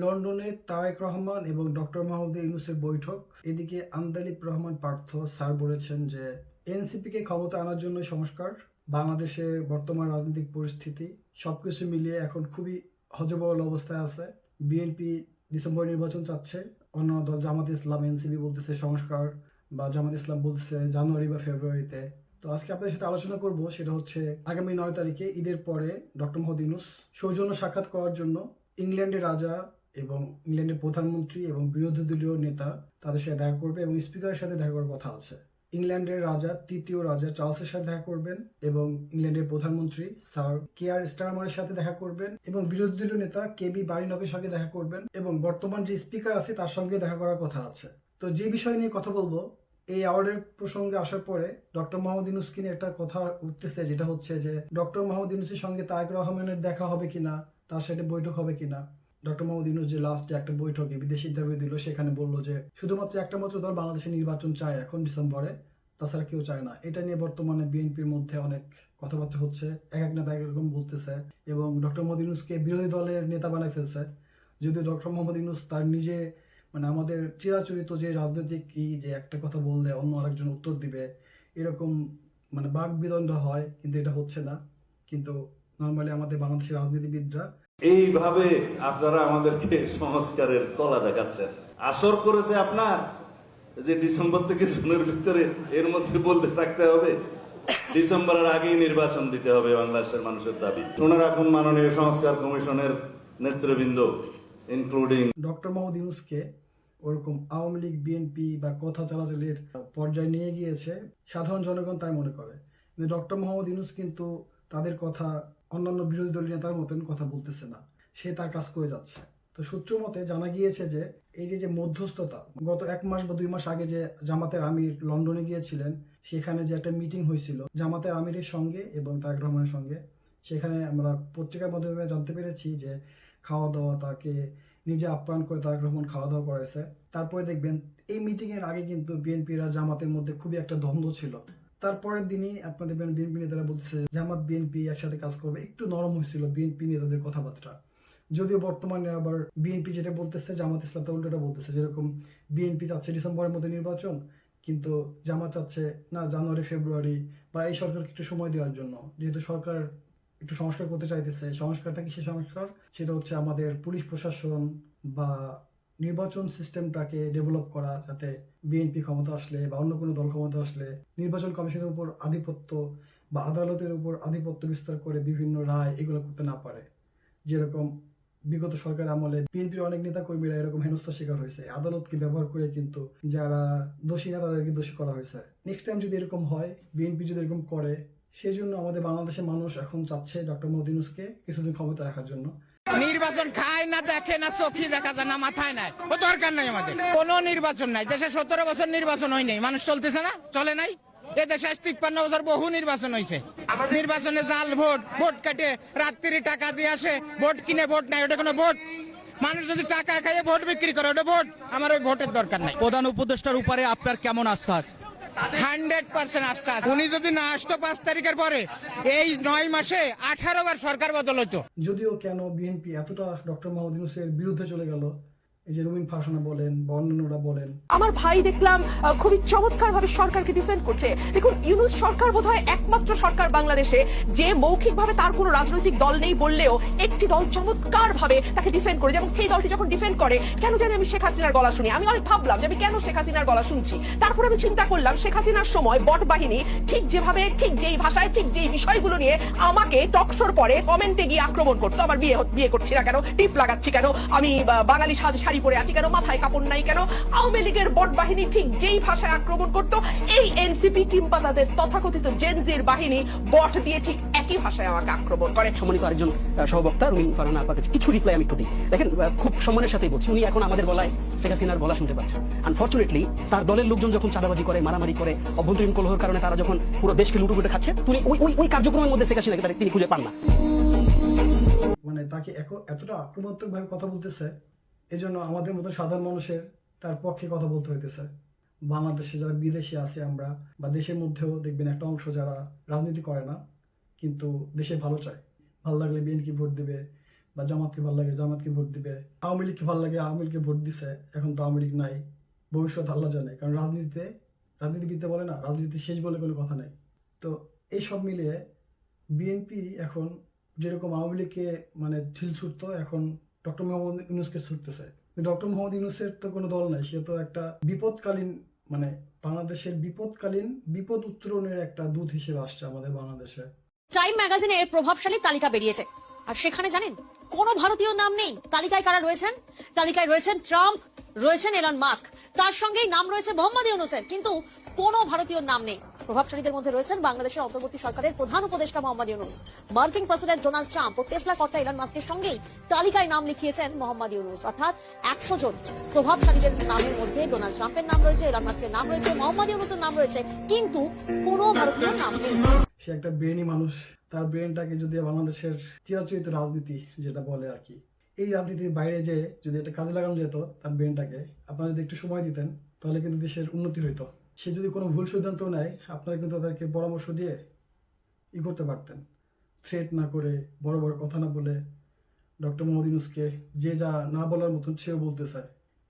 লন্ডনে তারেক রহমান এবং ডক্টর মাহমুদ ইউনূসের বৈঠক। এদিকে আন্দালিব রহমান পার্থ স্যার বলেছেন যে এনসিপিকে ক্ষমতা আনার জন্য সংস্কার, বাংলাদেশের বর্তমান রাজনৈতিক পরিস্থিতি সবকিছু মিলিয়ে এখন খুবই হযবরল অবস্থায় আছে। বিএনপি ডিসেম্বর নির্বাচন চাচ্ছে, অন্য দল জামাত ইসলাম, এনসিপি বলতেছে সংস্কার, বা জামাত ইসলাম বলতেছে জানুয়ারি বা ফেব্রুয়ারিতে। তো আজকে আপনাদের সাথে আলোচনা করব সেটা হচ্ছে আগামী 9 তারিখে ঈদের পরে ডক্টর মাহমুদ ইউনূস সৌজন্য সাক্ষাৎ করার জন্য ইংল্যান্ডের রাজা এবং ইংল্যান্ডের প্রধানমন্ত্রী এবং বিরোধী দলীয় নেতা তাদের সাথে দেখা করবে এবং স্পিকারের সাথে দেখা করার কথা আছে। ইংল্যান্ডের রাজা, তৃতীয় রাজা চার্লসের সাথে দেখা করবেন এবং ইংল্যান্ডের প্রধানমন্ত্রী স্যার কেয়ার স্টারমারের সাথে দেখা করবেন এবং বিরোধী দলীয় নেতা কেবি বারিনকের সঙ্গে দেখা করবেন এবং বর্তমান যে স্পিকার আছে তার সঙ্গে দেখা করার কথা আছে। তো যে বিষয় নিয়ে কথা বলবো, এই অ্যাওয়ার্ডের প্রসঙ্গে আসার পরে ডক্টর মাহমুদ ইউনূসকে নিয়ে একটা কথা উঠতেছে, যেটা হচ্ছে যে ডক্টর মাহমুদ ইউনূসের সঙ্গে তারেক রহমানের দেখা হবে কিনা, তার সাথে বৈঠক হবে কিনা। ডক্টর মাহমুদ ইউনূস যে লাস্টে একটা বৈঠকে বিদেশি ইন্টারভিউ দিল, সেখানে বললো যে শুধুমাত্র একটা মাত্র দল বাংলাদেশে নির্বাচন চায় এখন ডিসেম্বরে, তাছাড়া কেউ চায় না। এটা নিয়ে বর্তমানে বিএনপির মধ্যে অনেক কথাবার্তা হচ্ছে, এক নেতা একরকম বলতেছে এবং ডক্টর মাহমুদ ইউনূসকে বিরোধী দলের নেতা বানায় ফেলছে। যদিও ডক্টর মাহমুদ ইউনূস তার নিজে আমাদের চিরাচরিত যে রাজনৈতিক যে একটা কথা বললে অন্য আরেকজন উত্তর দিবে, এরকম বাক বিদণ্ড হয়, কিন্তু এটা হচ্ছে না। কিন্তু নর্মালি আমাদের বাংলাদেশের রাজনীতিবিদরা এইভাবে আপনারা আমাদেরকে সংস্কারের কলা দেখাচ্ছেন। আসর করেছে আপনার যে ডিসেম্বর থেকে জুনের ভিতরে এর মধ্যে বলতে থাকতে হবে, ডিসেম্বরের আগেই নির্বাচন দিতে হবে বাংলাদেশের মানুষের দাবি। শুনে রাখুন মাননীয় সংস্কার কমিশনের নেতৃবৃন্দ ইনক্লুডিং ডক্টর মাহমুদ ইউনূসকে ওরকম আওয়ামী লীগ, বিএনপি বা কথা চালাচালির পর্যায়ে নিয়ে গিয়েছে সাধারণ জনগণ, তাই মনে করে। কিন্তু ডক্টর মাহমুদ ইউনূস কিন্তু তাদের কথা অন্যান্য বিরোধী দলীয় নেতার মতন কথা বলতেছে না, সে তার কাজ করে যাচ্ছে। তো সূত্র মতে জানা গিয়েছে যে এই যে মধ্যস্থতা, গত 1 মাস বা 2 মাস আগে যে জামাতের আমির লন্ডনে গিয়েছিলেন, সেখানে যে একটা মিটিং হয়েছিল জামাতের আমিরের সঙ্গে এবং তারেক রহমানের সঙ্গে, সেখানে আমরা পত্রিকার মাধ্যমে জানতে পেরেছি যে খাওয়া দাওয়া, তাকে নিজে আপ্যায়ন করে তারেক রহমান খাওয়া দাওয়া করেছে। তারপরে দেখবেন এই মিটিং এর আগে কিন্তু বিএনপির আর জামাতের মধ্যে খুবই একটা দ্বন্দ্ব ছিল। তারপরের দিনই আপনার দেখবেন বিএনপি নেতারা বলতেছে জামাত বিএনপি একসাথে কাজ করবে, একটু নরম হয়েছিল বিএনপি নেতাদের কথাবার্তা। যদিও বর্তমানে আবার বিএনপি যেটা বলতেছে, জামাত ইসলাম তা উল্টোটা বলতেছে। যেরকম বিএনপি চাচ্ছে ডিসেম্বরের মধ্যে নির্বাচন, কিন্তু জামাত চাচ্ছে না জানুয়ারি ফেব্রুয়ারি বা এই সরকারকে একটু সময় দেওয়ার জন্য, যেহেতু সরকার একটু সংস্কার করতে চাইতেছে। সংস্কারটা কি সে সংস্কার? সেটা হচ্ছে আমাদের পুলিশ প্রশাসন বা নির্বাচন সিস্টেমটাকে ডেভেলপ করা, যাতে বিএনপি ক্ষমতা আসলে বা অন্য কোনো দল ক্ষমতা আসলে নির্বাচন কমিশনের উপর আধিপত্য বা আদালতের উপর আধিপত্য বিস্তার করে বিভিন্ন রায় এগুলো করতে না পারে। যেরকম বিগত সরকার আমলে বিএনপির অনেক নেতা কর্মীরা এরকম হেনস্থার শিকার হয়েছে, আদালতকে ব্যবহার করে কিন্তু যারা দোষী না তাদেরকে দোষী করা হয়েছে। নেক্সট টাইম যদি এরকম হয়, বিএনপি যদি এরকম করে, সেই জন্য আমাদের বাংলাদেশের মানুষ এখন চাচ্ছে ডক্টর মাহমুদ ইউনূসকে কিছুদিন ক্ষমতা রাখার জন্য। নির্বাচন খায় না, দেখে না, চোখে দেখা যায় না, মাথায় নাই, ও দরকার নাই। আমাদের কোনো নির্বাচন নাই দেশে, 17 বছর নির্বাচন হয় নাই, মানুষ চলতেছে না, চলে নাই। এ দেশে 53 বছর বহু নির্বাচন হয়েছে। নির্বাচনে জাল ভোট, ভোট কাটে রাত্রি টাকা দিয়ে আসে, ভোট কিনে ভোট নাই, ওটা কোনো ভোট? মানুষ যদি টাকা খাইয়ে ভোট বিক্রি করে, ওটা ভোট? আমার ওই ভোটের দরকার নাই। প্রধান উপদেষ্টার উপরে আপনার কেমন আস্থা আছে? 100% আস্থা আছে। উনি যদি না আসতো 5 তারিখের পরে, এই 9 মাসে 18 বার সরকার বদল হইতো। যদিও কেন বিএনপি এতটা ডক্টর মাহমুদ ইউনূসের বিরুদ্ধে চলে গেল, এই যে রুমিন ফারহানা বলেন বা অন্যান্যরা বলেন, আমার ভাই দেখলাম খুবই চমৎকার ভাবে সরকারকে ডিফেন্ড করছে। দেখুন, ইউনূস সরকার বোধহয় একমাত্র সরকার বাংলাদেশে যে মৌখিকভাবে তার কোনো রাজনৈতিক দল নেই বললেও একটি দল চমৎকার ভাবে তাকে ডিফেন্ড করে। যেমন সেই দলটি যখন ডিফেন্ড করে, কেন জানি আমি শেখ হাসিনার গলা শুনি। আমি অনেক ভাবলাম যে আমি কেন শেখ হাসিনার গলা শুনছি। তারপর আমি চিন্তা করলাম, শেখ হাসিনার সময় বট বাহিনী ঠিক যেভাবে, ঠিক যেই ভাষায়, ঠিক যেই বিষয়গুলো নিয়ে আমাকে টকশোর পরে কমেন্টে গিয়ে আক্রমণ করতো, আমার বিয়ে করছি না কেন, টিপ লাগাচ্ছি কেন, আমি বাঙালি শাড়ি পরে আছি কেন, মাথায় কাপড় নাই কেন, আওয়ামী লীগের বট বাহিনী ঠিক যেই ভাষায় আক্রমণ করতো, এই এনসিপি কিংবা তাদের তথাকথিত জেনজির বাহিনী বট দিয়ে ঠিক একই ভাষায় আমাকে আক্রমণ করে। সম্মানিত আরেকজন সহবক্তা রুমিন ফারহানা আপার কাছে কিছু রিপ্লাই আমি একটু দিই। দেখেন, খুব সম্মানের সাথেই বলছি, উনি এখন আমাদের গলায় শেখ হাসিনার গলা শুনতে পাচ্ছেন। আনফরচুনেটলি তার দলের লোকজন যখন চাঁদাবাজি করে, মারামারি করে, অভ্যন্তরীণ কলহের কারণে তারা যখন পুরো দেশকে লুটুপুটে খাচ্ছে, তিনি ওই কার্যক্রমের মধ্যে শেখ হাসিনাকে তিনি খুঁজে পান না। তাকে এতটা আক্রমণাত্মক ভাবে কথা বলতেছে, এজন্য আমাদের মতো সাধারণ মানুষের তার পক্ষে কথা বলতে হইতেছে। বাংলাদেশে যারা বিদেশে আছে আমরা, বা দেশের মধ্যেও দেখবেন একটা অংশ যারা রাজনীতি করে না কিন্তু দেশে ভালো চায়, ভালো লাগলে বিএনপি ভোট দেবে, বা জামাতকে ভালো লাগে জামাতকে ভোট দিবে, আওয়ামী লীগকে ভালো লাগে আওয়ামী লীগকে ভোট দিছে, এখন তো আওয়ামী লীগ নাই, ভবিষ্যৎ আল্লাহ জানে। কারণ রাজনীতিবিদরা বলে না, রাজনীতি শেষ বলে কোনো কথা নাই। তো এই সব মিলিয়ে বিএনপি এখন যেরকম আওয়ামী লীগকে মানে ঢিল ছুটতো, এখন ডক্টর মোহাম্মদ ইউনূসকে ছুটতেছে। ডক্টর মোহাম্মদ ইউনূসের তো কোনো দল নাই, সে তো একটা বিপদকালীন মানে বাংলাদেশের বিপদ উত্তরণের একটা দূত হিসেবে আসছে আমাদের বাংলাদেশে। টাইম ম্যাগাজিনে এর প্রভাবশালী তালিকা বেরিয়েছে, আর সেখানে জানেন কোন ভারতীয় নাম নেই। তালিকায় কারা রয়েছেন? তালিকায় রয়েছেন ট্রাম্প, রয়েছেন এলন মাস্ক, তার সঙ্গেই নাম রয়েছে মোহাম্মদ ইউনূসের, কিন্তু কোনো ভারতীয় নাম নেই। প্রভাবশালীদের মধ্যে রয়েছেন বাংলাদেশের অন্তর্বর্তী সরকারের প্রধান উপদেষ্টা মোহাম্মদ ইউনূস, মার্কিন প্রেসিডেন্ট ডোনাল্ড ট্রাম্প ও টেসলা কর্তা এলন মাস্কের সঙ্গেই তালিকায় নাম লিখিয়েছেন মোহাম্মদ ইউনূস। অর্থাৎ 100 জন প্রভাবশালীদের নামের মধ্যে ডোনাল্ড ট্রাম্পের নাম রয়েছে, এলন মাস্কের নাম রয়েছে, মোহাম্মদ ইউনূসের নাম রয়েছে, কিন্তু কোনো ভারতীয় নাম নেই। সে একটা ব্রেনই মানুষ, তার ব্রেনটাকে যদি বাংলাদেশের চিরাচরিত রাজনীতি যেটা বলে আর কি, এই রাজনীতির বাইরে যে যদি এটা কাজে লাগানো যেত তার ব্রেনটাকে, আপনারা যদি একটু সময় দিতেন তাহলে কিন্তু দেশের উন্নতি হইতো। সে যদি কোনো ভুল সিদ্ধান্ত নেয় আপনারা কিন্তু তাদেরকে পরামর্শ দিয়ে করতে পারতেন, থ্রেট না করে, বড় বড় কথা না বলে। ডক্টর মোহাম্মদ ইউনূসকে যে যা না বলার মতন সেও বলতেছে।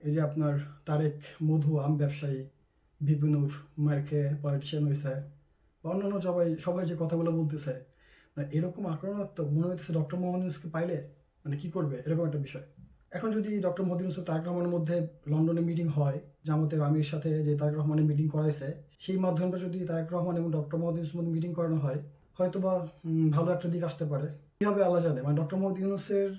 এই যে আপনার তারেক মধু আম ব্যবসায়ী, বিপিনুর মার খেয়ে পলিটিশিয়ান হয়েছে, বা অন্যান্য সবাই যে কথাগুলো বলতেছে, মানে এরকম আক্রমণাত্মক মনে হইতেছে ডক্টর মোহাম্মদ ইউনূসকে পাইলে মানে কি করবে, এরকম একটা বিষয়। এখন যদি ডক্টর মোহাম্মদ ইউনূস তারেক রহমানের মধ্যে লন্ডনে মিটিং হয়, জামাতের আমির সাথে যে তারেক রহমানের মিটিং করাইছে, সেই মাধ্যমে যদি তারেক রহমান এবং ডক্টর মোহাম্মদ ইউনূসের মধ্যে মিটিং করানো হয়, হয়তো বা ভালো একটা দিক আসতে পারে। কী হবে আল্লাহ জানে। মানে ডক্টর মোহাম্মদ ইউনূসের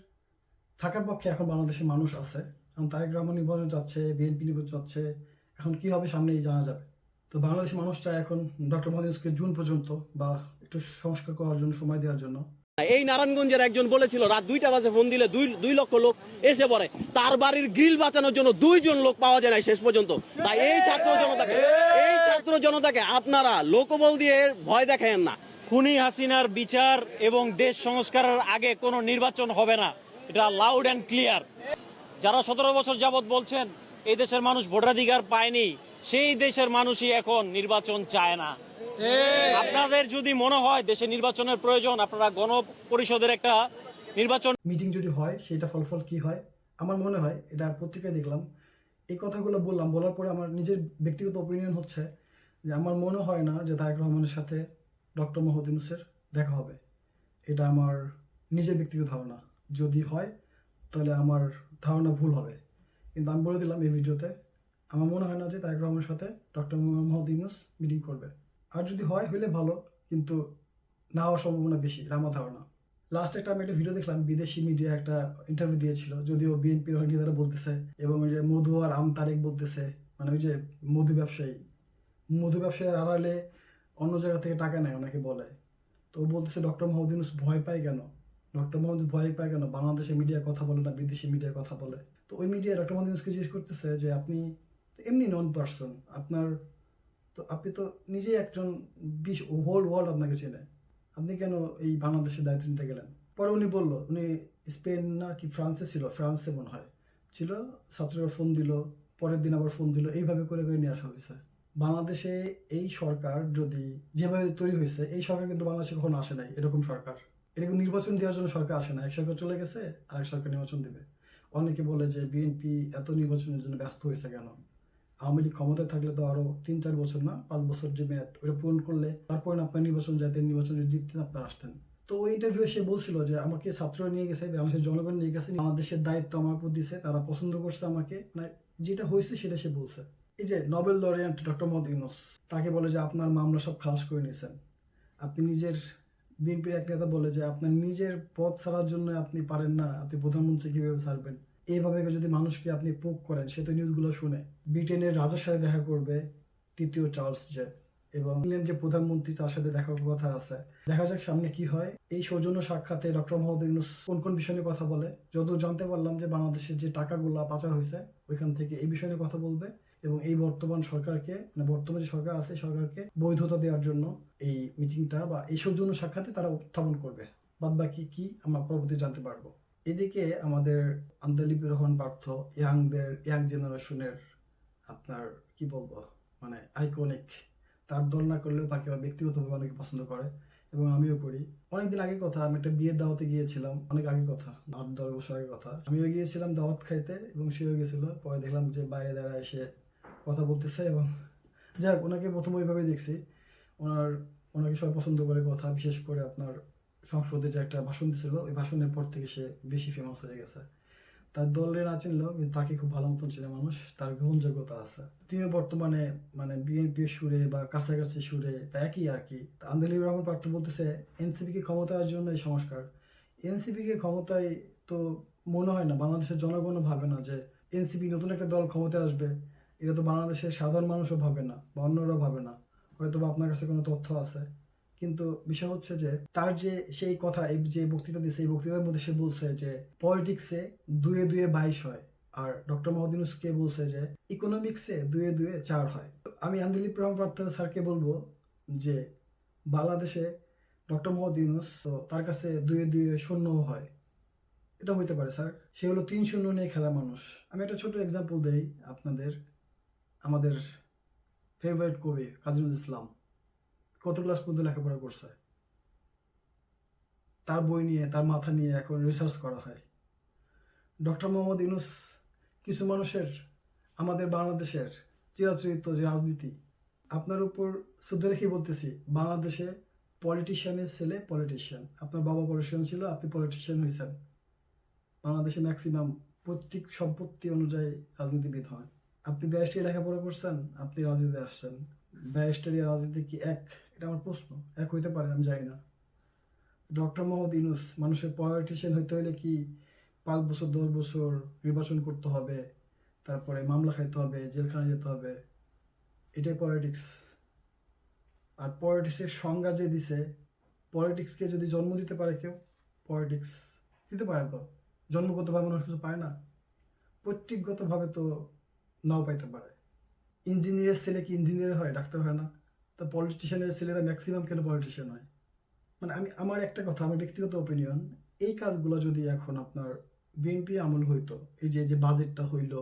থাকার পক্ষে এখন বাংলাদেশের মানুষ আছে, এখন তারেক রহমান নির্বাচন যাচ্ছে, বিএনপি নির্বাচন যাচ্ছে, এখন কি হবে সামনেই জানা যাবে। তো বাংলাদেশের মানুষটা এখন ডক্টর মোহাম্মদ ইউনূসকে জুন পর্যন্ত বা একটু সংস্কার করার জন্য, সময় দেওয়ার জন্য। এই নারায়ণগঞ্জের একজন বলেছিল রাত 2টা বাজে ফোন দিলে 2 লক্ষ লোক এসে পড়ে, তার বাড়ির গ্রিল বাঁচানোর জন্য 2 জন লোক পাওয়া যায় না শেষ পর্যন্ত। তাই এই ছাত্র জনতাকে আপনারা লোকবল দিয়ে ভয় দেখায়েন না। খুনি হাসিনার বিচার এবং দেশ সংস্কারের আগে কোনো নির্বাচন হবে না, এটা লাউড অ্যান্ড ক্লিয়ার। যারা 17 বছর যাবত বলছেন এই দেশের মানুষ ভোটাধিকার পায়নি, সেই দেশের মানুষই এখন নির্বাচন চায় না। আপনাদের যদি মনে হয় দেশে নির্বাচনের প্রয়োজন, আপনারা গণপরিষদের একটা নির্বাচন মিটিং যদি হয় সেটা ফলাফল কি হয়, আমার মনে হয়, এটা পত্রিকায় দেখলাম, এই কথাগুলো বলার পরে আমার নিজের ব্যক্তিগত ওপিনিয়ন হচ্ছে যে আমার মনে হয় না যে তারেক রহমানের সাথে ডক্টর মোহাম্মদ ইউনূসের দেখা হবে। এটা আমার নিজের ব্যক্তিগত ধারণা। যদি হয় তাহলে আমার ধারণা ভুল হবে, কিন্তু আমি বলে দিলাম এই ভিডিওতে, আমার মনে হয় না যে তারেক রহমানের সাথে ডক্টর মোহাম্মদ ইউনূস মিটিং করবে। আর যদি হয় হইলে ভালো, কিন্তু না হওয়ার সম্ভাবনা বেশি, এটা আমার ধারণা। লাস্ট একটা আমি একটা ভিডিও দেখলাম, বিদেশি মিডিয়া একটা ইন্টারভিউ দিয়েছিল, যদিও বিএনপির নেতারা বলতেছে, এবং ওই যে মধু আর আম তারেক বলতেছে, মানে ওই যে মধু ব্যবসায়ীর আড়ালে অন্য জায়গা থেকে টাকা নেয় ওনাকে বলে। তো ও বলতেছে ডক্টর মোহাম্মদ ইউনূস ভয় পায় কেন, বাংলাদেশের মিডিয়া কথা বলে না, বিদেশি মিডিয়া কথা বলে। তো ওই মিডিয়া ডক্টর মোহাম্মদ ইউনূসকে জিজ্ঞেস করতেছে যে আপনি এমনি নন পার্সন, আপনি তো নিজেই একজন হোল ওয়ার্ল্ড আপনাকে চেনে, আপনি কেন এই বাংলাদেশের দায়িত্ব নিতে গেলেন? পরে উনি বলল, উনি স্পেন না কি ফ্রান্সে মনে হয় ছিল, ছাত্ররা ফোন দিল, পরের দিন আবার ফোন দিল, এইভাবে করে নিয়ে আসা হয়েছে। বাংলাদেশে এই সরকার যদি যেভাবে তৈরি হয়েছে, এই সরকার কিন্তু বাংলাদেশে কখনো আসে নাই। এরকম সরকার, এরকম নির্বাচন দেওয়ার জন্য সরকার আসে না। এক সরকার চলে গেছে, আরেক সরকার নির্বাচন দেবে। অনেকে বলে যে বিএনপি এত নির্বাচনের জন্য ব্যস্ত হয়েছে কেন, আওয়ামী লীগ ক্ষমতায় থাকলে তো আরো 3-4 বছর না 5 বছর যে মেয়াদ, ওটা পূরণ করলে তারপরে আপনার নির্বাচন যাইতেন, নির্বাচন যদি জিততেন আপনার আসতেন। তো ওই ইন্টারভিউ সে বলছিল যে আমাকে ছাত্ররা নিয়ে গেছে, বাংলাদেশের জনগণ নিয়ে গেছে, বাংলাদেশের দায়িত্ব আমার উপর দিছে, তারা পছন্দ করছে আমাকে, মানে যেটা হয়েছে সেটা সে বলছে। এই যে Nobel laureate doctor Mohammad Yunus, তাকে বলে যে আপনার মামলা সব খালাস করে নিয়েছেন। আপনি নিজের বিএনপির এক নেতা বলে যে আপনার নিজের পদ ছাড়ার জন্য আপনি পারেন না, আপনি প্রধানমন্ত্রী কিভাবে ছাড়বেন? এইভাবে যদি মানুষকে আপনি পোক করেন, সে তো নিউজগুলো শুনে। ব্রিটেনের রাজার সাথে দেখা করবে 3য় চার্লস যে, এবং ইংল্যান্ড যে প্রধানমন্ত্রী তার সাথে দেখা কথা আছে। দেখা যাক সামনে কি হয়। এই সৌজন্য সাক্ষাতে ডক্টর মোহাম্মদ ইউনূস কোন বিষয় নিয়ে কথা বলে, যতদূর জানতে পারলাম যে বাংলাদেশের যে টাকাগুলো পাচার হয়েছে ওইখান থেকে এই বিষয় নিয়ে কথা বলবে, এবং এই বর্তমান সরকারকে, মানে বর্তমান যে সরকার আছে সরকারকে বৈধতা দেওয়ার জন্য এই মিটিংটা বা এই সৌজন্য সাক্ষাতে তারা উত্থাপন করবে। বাদ বাকি কি আমরা পরবর্তী জানতে পারবো। এদিকে আমাদের আন্দালিব রহমান পার্থ, ইয়াং জেনারেশনের আপনার কি বলবো, মানে আইকনিক, তার দল না করলেও তাকে ব্যক্তিগতভাবে অনেকে পছন্দ করে, এবং আমিও করি। অনেকদিন আগের কথা, আমি একটা বিয়ের দাওয়াতে গিয়েছিলাম, অনেক আগের কথা, 8-10 বছর আগের কথা। আমিও গিয়েছিলাম দাওয়াত খাইতে এবং সেও গেছিল। পরে দেখলাম যে বাইরে দাঁড়ায় এসে কথা বলতেছে এবং যাক, ওনাকে প্রথম ওইভাবে দেখছি। ওনাকে সবাই পছন্দ করে, কথা বিশেষ করে আপনার সংসদে যে একটা ভাষণ দিছিল, ওই ভাষণের পর থেকে সে বেশি ফেমাস হয়ে গেছে। তার দলের না চিনলেও কিন্তু তাকে খুব ভালো মতন চেনে মানুষ, তার গ্রহণযোগ্যতা আছে। তিনিও বর্তমানে মানে বিএনপির সুরে বা কাছাকাছি সুরে বা একই আর কি। আন্দালিব রহমান পার্থ বলতেছে এনসিপিকে ক্ষমতার জন্য এই সংস্কার। এনসিপিকে ক্ষমতায় তো মনে হয় না, বাংলাদেশের জনগণও ভাবে না যে এনসিপি নতুন একটা দল ক্ষমতায় আসবে। এটা তো বাংলাদেশের সাধারণ মানুষও ভাবে না বা অন্যরাও ভাবে না। হয়তো বা আপনার কাছে কোনো তথ্য আছে, কিন্তু বিষয় হচ্ছে যে তার যে সেই কথা, এই যে বক্তৃতা দিচ্ছে, এই বক্তৃতার মধ্যে সে বলছে যে পলিটিক্সে 2-2 22 হয়, আর ডক্টর মোহাম্মদ ইউনূসকে বলছে যে ইকোনমিক্সে 2-2 4 হয়। আমি আন্দালিব রহমান পার্থ স্যারকে বলবো যে বাংলাদেশে ডক্টর মোহাম্মদ ইউনূস, তো তার কাছে 2-2 শূন্য হয়। এটা হইতে পারে স্যার, সে হলো 3-0 নিয়ে খেলা মানুষ। আমি একটা ছোট এক্সাম্পল দেই আপনাদের। আমাদের ফেভারিট কবি কাজী নজরুল ইসলাম কত ক্লাস পর্যন্ত লেখাপড়া করছে, তার বই নিয়ে, তার মাথা নিয়ে এখন রিসার্চ করা হয়। ডক্টর মোহাম্মদ ইউনূস কিছু মানুষের, আমাদের বাংলাদেশের চিরাচরিত যে রাজনীতি, আপনার উপর শ্রদ্ধা রেখে বলতেছি, বাংলাদেশে পলিটিশিয়ানের ছেলে পলিটিশিয়ান। আপনার বাবা পলিটিশিয়ান ছিল, আপনি পলিটিশিয়ান হয়েছেন। বাংলাদেশে ম্যাক্সিমাম পৈতৃক সম্পত্তি অনুযায়ী রাজনীতিবিদ হয়। আপনি ব্যারিস্টারি লেখাপড়া করছেন, আপনি রাজনীতিতে আসছেন। ব্যারিস্টারি আর রাজনীতি কি এক? এটা আমার প্রশ্ন। এক হইতে পারে, আমি জানি না। ডক্টর মোহাম্মদ ইউনূস, মানুষের পলিটিশিয়ান হইতে হলে কি 5 বছর 10 বছর নির্বাচন করতে হবে, তারপরে মামলা খাইতে হবে, জেলখানায় যেতে হবে? এটাই পলিটিক্স। আর পলিটিক্সের সংজ্ঞা যে দিছে, পলিটিক্সকে যদি জন্ম দিতে পারে কেউ, পলিটিক্স দিতে পারে। তো জন্মগতভাবে মানুষ কিছু পায় না, পৈতৃকগতভাবে তো নাও পাইতে পারে। ইঞ্জিনিয়ারের ছেলে কি ইঞ্জিনিয়ার হয়, ডাক্তার হয় না? তো পলিটিশিয়ানের ছেলেরা ম্যাক্সিমাম কেন পলিটিশিয়ান হয়? মানে আমার একটা কথা, আমার ব্যক্তিগত ওপিনিয়ন, এই কাজগুলো যদি এখন আপনার বিএনপি আমল হইতো, এই যে বাজেটটা হইলো,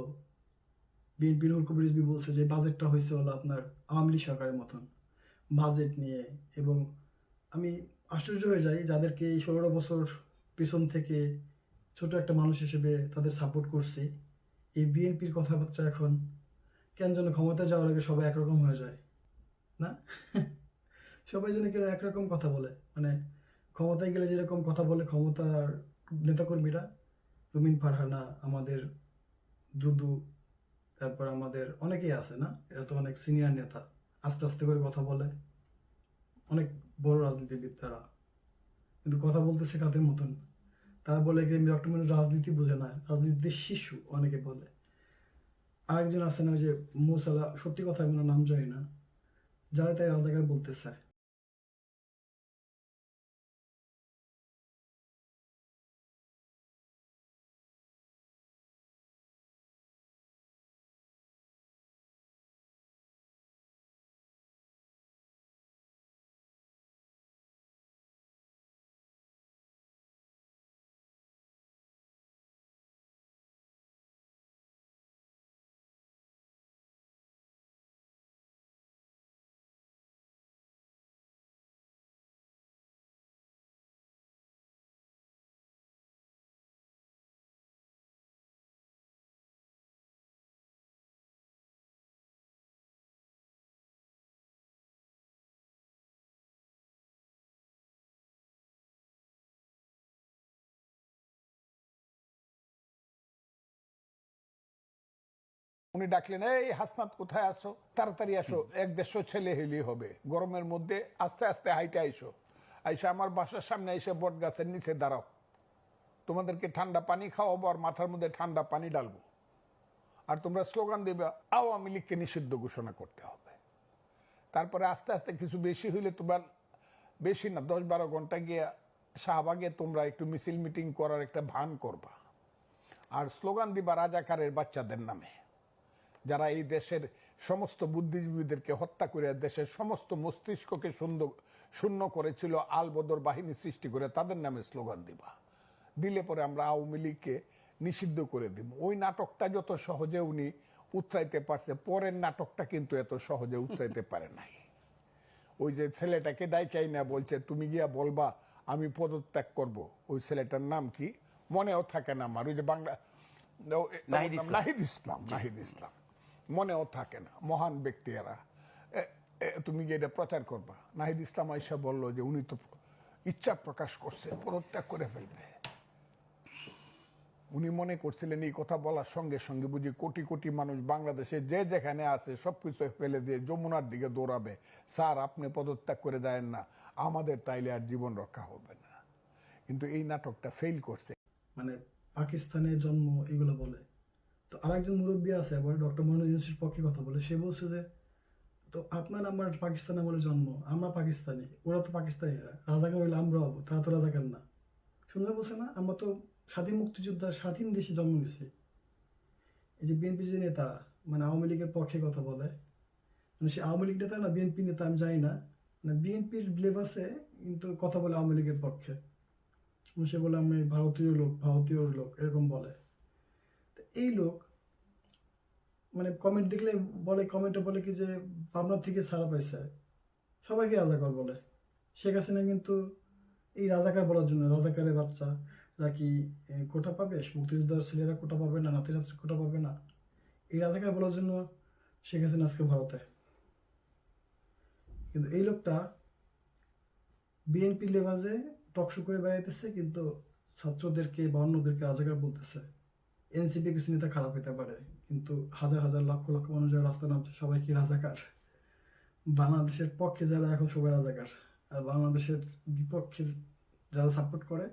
বিএনপির হুকুম রিজভী বলছে যে বাজেটটা হয়েছে হলো আপনার আওয়ামী লীগ সরকারের মতন বাজেট নিয়ে। এবং আমি আশ্চর্য হয়ে যাই যাদেরকে এই 16 বছর পিছন থেকে ছোট একটা মানুষ হিসেবে তাদের সাপোর্ট করছি, এই বিএনপির কথাবার্তা এখন কেন যেন ক্ষমতা যাওয়ার আগে সবাই একরকম হয়ে যায় না? সবাই যেন কেন একরকম কথা বলে, মানে ক্ষমতায় গেলে যেরকম কথা বলে ক্ষমতার নেতাকর্মীরা, রুমিন ফারহানা, আমাদের দুদু, তারপর আমাদের অনেকেই আছে না, এরা তো অনেক সিনিয়র নেতা, আস্তে আস্তে করে কথা বলে, অনেক বড় রাজনীতিবিদ তারা, কিন্তু কথা বলতেছে কাদের মতন। তারা বলে কি ডক্টর মিনু রাজনীতি বুঝে না, রাজনীতির শিশু অনেকে বলে। আরেকজন আছে না, ওই যে মোসালা, সত্যি কথা আমি নাম জানি না, যারা তাই রাজাকার বলতেছে। উনি ডাকলেন, এই হাসনাত কোথায় আসো, তাড়াতাড়ি আসো, 1-1.5 ছেলে হইলেই হবে, গরমের মধ্যে আস্তে আস্তে হাইটে আইসো, আইসা আমার বাসার সামনে এসে বট গাছের নিচে দাঁড়াও, তোমাদেরকে ঠান্ডা পানি খাওয়াবো আর মাথার মধ্যে ঠান্ডা পানি ডালবো, আর তোমরা স্লোগান দেবে আওয়ামী লীগকে নিষিদ্ধ ঘোষণা করতে হবে। তারপরে আস্তে আস্তে কিছু বেশি হইলে তোমরা, বেশি না 10-12 ঘন্টা গিয়ে শাহবাগে তোমরা একটু মিছিল মিটিং করার একটা ভান করবা, আর স্লোগান দিবা রাজাকারের বাচ্চাদের নামে, যারা এই দেশের সমস্ত বুদ্ধিজীবীদেরকে হত্যা করে দেশের সমস্ত মস্তিষ্ককে শূন্য করেছিল, আলবদর বাহিনী সৃষ্টি করে তাদের নামে স্লোগান দিবা। দিলে পরে আমরা আওয়ামী লীগকে নিষিদ্ধ করে দিব। ওই নাটকটা যত সহজে উনি উতরাইতে পারছে, পরের নাটকটা কিন্তু এত সহজে উতরাইতে পারে নাই। ওই যে ছেলেটাকে ডাইকাই না বলছে তুমি গিয়া বলবা আমি পদত্যাগ করব, ওই ছেলেটার নাম কি মনেও থাকে না আমার, ওই যে বাংলা নাহিদ ইসলাম মনেও থাকে না, মহান ব্যক্তি এরা। তুমি গিয়ে এটা প্রচার করবা। নাহিদ ইসলাম আইসা বললো যে উনি তো ইচ্ছা প্রকাশ করছে পদত্যাগ করে ফেলবে। উনি মনে করছিলেন এই কথা বলার সঙ্গে সঙ্গে বুঝি কোটি কোটি মানুষ বাংলাদেশে যে যেখানে আছে সবকিছু ফেলে দিয়ে যমুনার দিকে দৌড়াবে, স্যার আপনি পদত্যাগ করে দেন না, আমাদের তাইলে আর জীবন রক্ষা হবে না। কিন্তু এই নাটকটা ফেল করছে। মানে পাকিস্তানের জন্ম এগুলো বলে। তো আরেকজন মুরব্বী আছে আবার ডক্টর মোহাম্মদ ইউনূসের পক্ষে কথা বলে, সে বলছে যে তো আপনার আমার পাকিস্তান আমলে জন্ম, আমরা পাকিস্তানি, ওরা তো পাকিস্তানিরা, রাজাকার হইলে আমরা হবো, তারা তো রাজাকার না। সুন্দর বলছে না, আমরা তো স্বাধীন মুক্তিযোদ্ধা, স্বাধীন দেশে জন্ম নিয়েছি। এই যে বিএনপি যে নেতা মানে আওয়ামী লীগের পক্ষে কথা বলে, মানে সে আওয়ামী লীগ নেতা না বিএনপি নেতা আমি জানি না, মানে বিএনপির ব্লেভ আছে কিন্তু কথা বলে আওয়ামী লীগের পক্ষে। সে বলে আমি ভারতীয় লোক এরকম বলে। তো এই লোক মানে কমেন্ট দেখলে বলে, কমেন্টে বলে কি যে পাবনা থেকে ছাড়া পাইছে, সবাইকে রাজাকার বলে। শেখ হাসিনা কিন্তু এই রাজাকার বলার জন্য, রাজাকারের বাচ্চারা কি কোটা পাবে, মুক্তিযোদ্ধার ছেলেরা কোটা পাবে না, নাতি নাতি কোটা পাবে না, এই রাজাকার বলার জন্য শেখ হাসিনা আজকে ভারতে। কিন্তু এই লোকটা বিএনপি লেবাজে টকশো করে বেড়াইতেছে, কিন্তু ছাত্রদেরকে বা অন্যদেরকে রাজাকার বলতেছে। এনসিপি কিছু নেতা খারাপ হতে পারে, কিন্তু হাজার হাজার লক্ষ লক্ষ মানুষ যারা রাস্তা নামছে সবাই কি রাজাকার? বাংলাদেশের পক্ষে যারা এখন সবাই রাজাকার, আর বাংলাদেশের বিপক্ষের যারা সাপোর্ট করে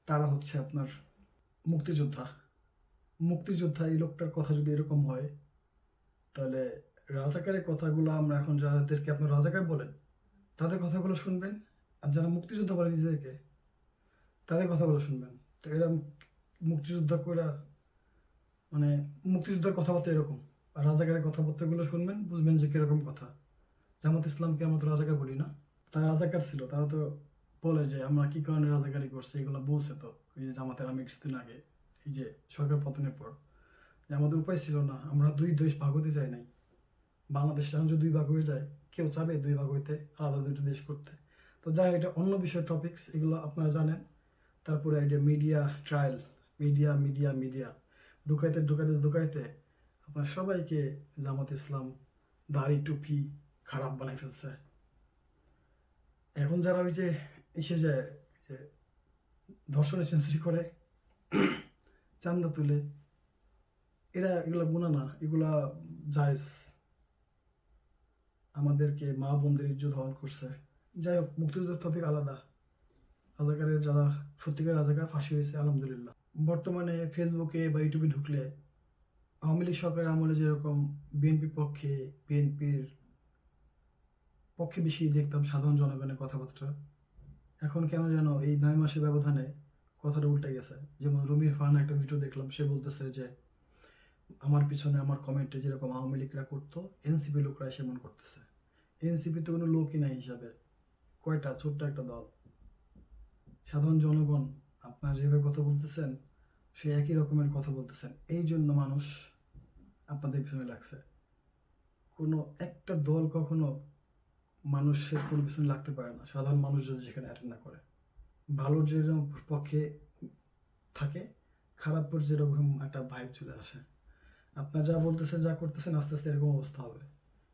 তারা হচ্ছে আপনার মুক্তিযোদ্ধা। এই লোকটার কথা যদি এরকম হয়, তাহলে রাজাকারের কথাগুলো আমরা এখন যাদেরকে আপনার রাজাকার বলেন তাদের কথাগুলো শুনবেন, আর যারা মুক্তিযোদ্ধা বলে নিজেদেরকে তাদের কথাগুলো শুনবেন। তো এরা মুক্তিযোদ্ধা করে মানে মুক্তিযোদ্ধার কথাবার্তা এরকম, আর রাজাকারের কথাবার্তাগুলো শুনবেন, বুঝবেন যে কিরকম কথা। জামাত ইসলামকে আমরা তো রাজাকার বলি না, তারা রাজাকার ছিল, তারা তো বলে যে আমরা কি কারণে রাজাকারি করছি, এগুলো বলছে তো এই যে জামাতের আমি কিছুদিন আগে, এই যে সরকার পতনের পর, যে আমাদের উপায় ছিল না, আমরা দুই দেশ ভাগ হতে চাই নাই। বাংলাদেশ এখন যদি দুই ভাগ হয়ে যায়, কেউ চাবে দুই ভাগ হইতে, আলাদা দুইটা দেশ করতে? তো যাই, এটা অন্য বিষয় টপিকস, এগুলো আপনারা জানেন। তারপরে আইডিয়া মিডিয়া ট্রায়াল, মিডিয়া ঢুকাইতে আপনার সবাইকে জামাত ইসলাম দাড়ি টুপি খারাপ বানাই ফেলছে। এখন যারা ওই যে এসে যায় যে ধর্ষণে সেঞ্চুরি করে, চান্দা তুলে, এগুলা গুনাহ না, এগুলা জায়েজ। আমাদেরকে মা বোনদের ইজ্জত হরণ করছে। যাই হোক, মুক্তিযুদ্ধের টপিক আলাদা। রাজাকারের যারা সত্যিকার রাজাকার ফাঁসি হয়েছে আলহামদুলিল্লাহ। বর্তমানে ফেসবুকে বা ইউটিউবে ঢুকলে আওয়ামী লীগ সরকারের আমলে যেরকম বিএনপির পক্ষে বেশি দেখতাম সাধারণ জনগণের কথাবার্তা, এখন কেন যেন এই 9 মাসের ব্যবধানে কথাটা উল্টে গেছে। যেমন রুমির ফাহান একটা ভিডিও দেখলাম, সে বলতেছে যে আমার পিছনে আমার কমেন্টে যেরকম আওয়ামী লীগরা করতো, এনসিপি লোকরা সেমন করতেছে। এনসিপি তো কোনো লোকই নাই হিসাবে, কয়টা ছোট্ট একটা দল। সাধারণ জনগণ আপনারা যেভাবে কথা বলতেছেন সে একই রকমের কথা বলতেছেন, এই জন্য মানুষ আপনাদের পিছনে লাগছে। কোনো একটা দল কখনো মানুষের কোনো পিছনে লাগতে পারে না, সাধারণ মানুষ যদি সেখানে অ্যাটেন্ড না করে। ভালোর যেরকম পক্ষে থাকে, খারাপ পর যেরকম একটা ভাইব চলে আসে। আপনার যা বলতেছেন, যা করতেছেন, আস্তে আস্তে এরকম অবস্থা হবে।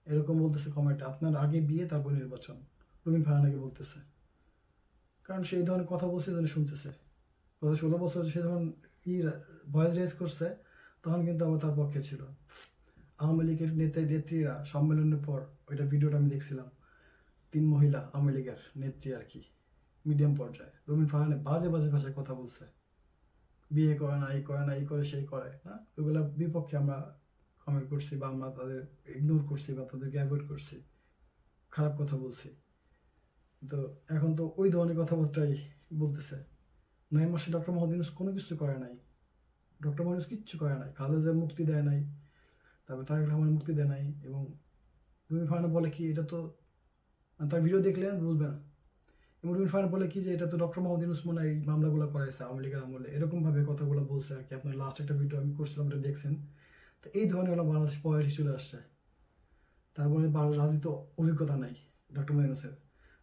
এরকম বলতেছে কমেন্টে, আপনার আগে বিয়ে তারপর নির্বাচন, রুমিন ফারহান আগে বলতেছে। কারণ সেই ধরনের কথা বলছে, যেন শুনতেছে। গত 16 বছর সে যখন ভয়েস রেজ করছে, তখন কিন্তু আবার তার পক্ষে ছিল। আওয়ামী লীগের নেত্রীরা সম্মেলনের পর ওইটা ভিডিওটা আমি দেখছিলাম, 3 মহিলা আওয়ামী লীগের নেত্রী আর কি, মিডিয়াম পর্যায়ে রুমিন ফারহানে বাজে ভাষায় কথা বলছে, বিয়ে করে না, এই করে না, এই করে সেই করে না, ওগুলোর বিপক্ষে আমরা কমেন্ট করছি, বা আমরা তাদের ইগনোর করছি, বা তাদেরকে অ্যাভয়েড করছি, খারাপ কথা বলছি। তো এখন তো ওই ধরনের কথাবার্তাই বলতেছে। 9 মাসে ডক্টর মোহাম্মদ ইউনূস কোনো কিছু করে নাই, ডক্টর মোহাম্মদ ইউনূস কিচ্ছু করে নাই, খালেদা মুক্তি দেয় নাই, তারপরে তারেক রহমান মুক্তি দেয় নাই। এবং রুমিন ফারহান বলে কি, এটা তো তার ভিডিও দেখলে বুঝবেন। এবং রুমিন ফারহান বলে কি যে এটা তো ডক্টর মোহাম্মদ ইউনূস মনে হয় এই মামলাগুলো করাইছে আওয়ামী লীগের আমলে, এরকমভাবে কথাগুলো বলছে আর কি। আপনার লাস্ট একটা ভিডিও আমি করছিলাম, এটা দেখছেন। তো এই ধরনের হলো বাংলাদেশ পয়েন্ট চলে আসছে। তারপরে রাজনীতি অভিজ্ঞতা নাই, ডক্টর মোহাম্মদ ইউনূসের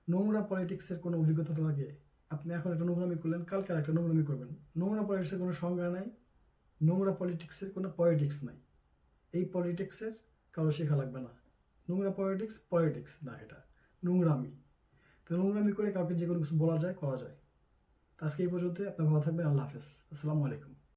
নোংরা পলিটিক্সের কোনো অভিজ্ঞতা তো লাগে? আপনি এখন একটা নোংরামি করলেন, কালকে আর একটা নোংরামি করবেন। নোংরা পলিটিক্সের কোনো সংজ্ঞা নাই, নোংরা পলিটিক্সের কোনো পলিটিক্স নাই। এই পলিটিক্সের কারো শেখা লাগবে না। নোংরা পলিটিক্স না, এটা নোংরামি। তো নোংরামি করে কাউকে যে কোনো কিছু বলা যায়, করা যায়। তো আজকে এই পর্যন্ত। আপনার ভালো থাকবেন। আল্লাহ হাফেজ। আসসালামু আলাইকুম।